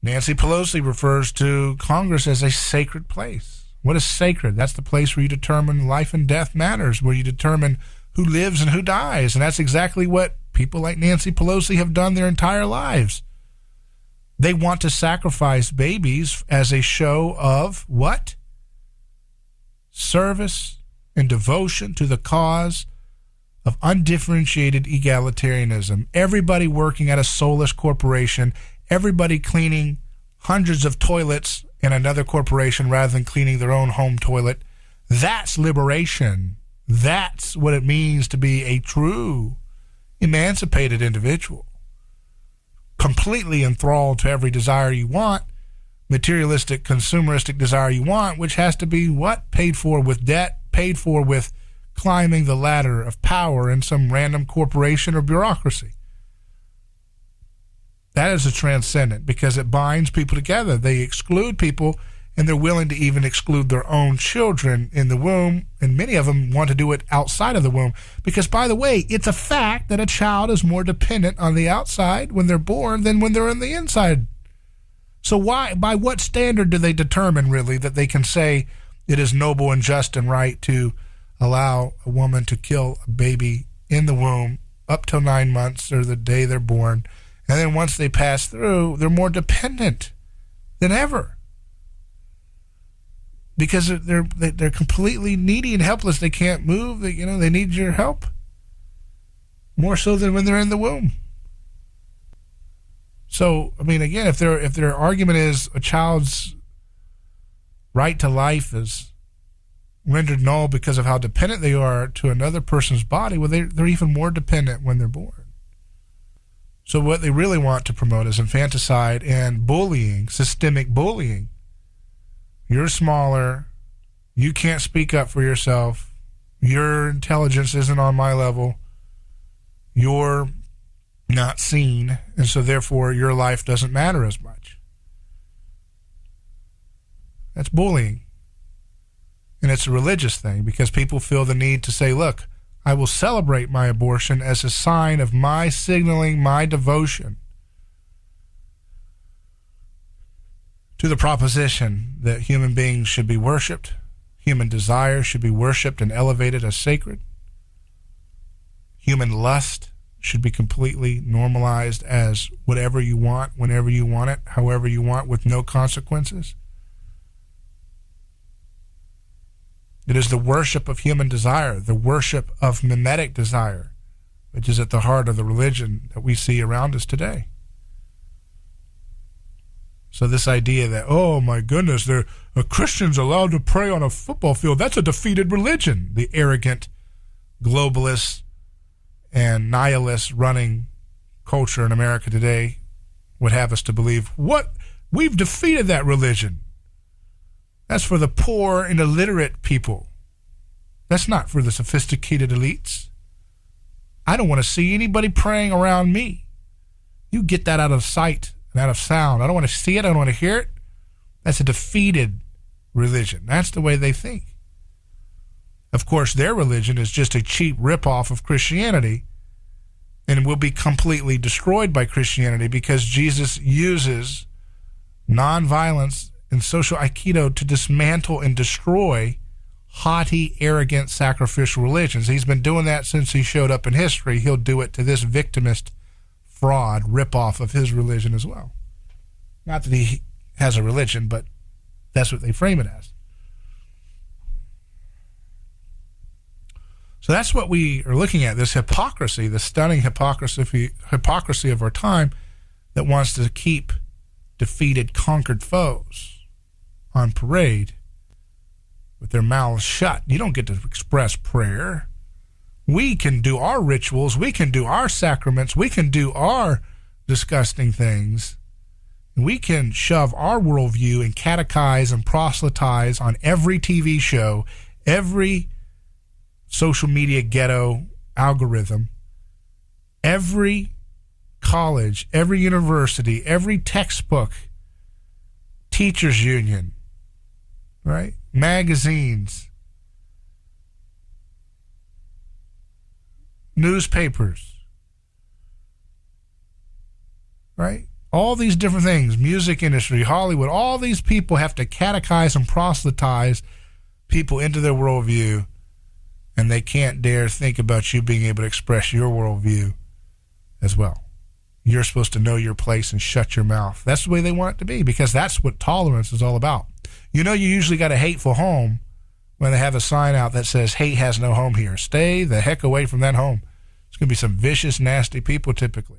Nancy Pelosi refers to Congress as a sacred place. What is sacred? That's the place where you determine life and death matters, where you determine who lives and who dies. And that's exactly what people like Nancy Pelosi have done their entire lives. They want to sacrifice babies as a show of what? Service and devotion to the cause of undifferentiated egalitarianism. Everybody working at a soulless corporation, everybody cleaning hundreds of toilets in another corporation rather than cleaning their own home toilet. That's liberation. That's what it means to be a true emancipated individual. Completely enthralled to every desire you want, materialistic, consumeristic desire you want, which has to be what? Paid for with debt, paid for with climbing the ladder of power in some random corporation or bureaucracy. That is a transcendent because it binds people together. They exclude people, and they're willing to even exclude their own children in the womb, and many of them want to do it outside of the womb because, by the way, it's a fact that a child is more dependent on the outside when they're born than when they're on the inside. So why, by what standard do they determine, really, that they can say it is noble and just and right to allow a woman to kill a baby in the womb up till 9 months or the day they're born, and then once they pass through, they're more dependent than ever because they're completely needy and helpless. They can't move. They need your help more so than when they're in the womb. So, I mean, again, if their argument is a child's right to life is rendered null because of how dependent they are to another person's body, well, they're even more dependent when they're born. So what they really want to promote is infanticide and bullying, systemic bullying. You're smaller. You can't speak up for yourself. Your intelligence isn't on my level. You're not seen, and so therefore your life doesn't matter as much. That's bullying. And it's a religious thing because people feel the need to say, look, I will celebrate my abortion as a sign of my signaling my devotion to the proposition that human beings should be worshipped, human desire should be worshipped and elevated as sacred, human lust should be completely normalized as whatever you want, whenever you want it, however you want, with no consequences. It is the worship of human desire, the worship of mimetic desire, which is at the heart of the religion that we see around us today. So this idea that, oh my goodness, a Christian's allowed to pray on a football field, that's a defeated religion. The arrogant, globalist, and nihilist running culture in America today would have us to believe, what? We've defeated that religion. That's for the poor and illiterate people. That's not for the sophisticated elites. I don't want to see anybody praying around me. You get that out of sight and out of sound. I don't want to see it. I don't want to hear it. That's a defeated religion. That's the way they think. Of course, their religion is just a cheap ripoff of Christianity and will be completely destroyed by Christianity because Jesus uses nonviolence and social aikido to dismantle and destroy haughty, arrogant, sacrificial religions. He's been doing that since he showed up in history. He'll do it to this victimist fraud ripoff of his religion as well. Not that he has a religion, but that's what they frame it as. So that's what we are looking at, this hypocrisy, the stunning hypocrisy of our time that wants to keep defeated, conquered foes on parade with their mouths shut. You don't get to express prayer. We can do our rituals. We can do our sacraments. We can do our disgusting things. We can shove our worldview and catechize and proselytize on every TV show, every social media ghetto algorithm, every college, every university, every textbook, teachers union, right? Magazines, newspapers, right? All these different things, music industry, Hollywood, all these people have to catechize and proselytize people into their worldview, and they can't dare think about you being able to express your worldview as well. You're supposed to know your place and shut your mouth. That's the way they want it to be, because that's what tolerance is all about. You know, you usually got a hateful home when they have a sign out that says, hate has no home here. Stay the heck away from that home. It's going to be some vicious, nasty people typically.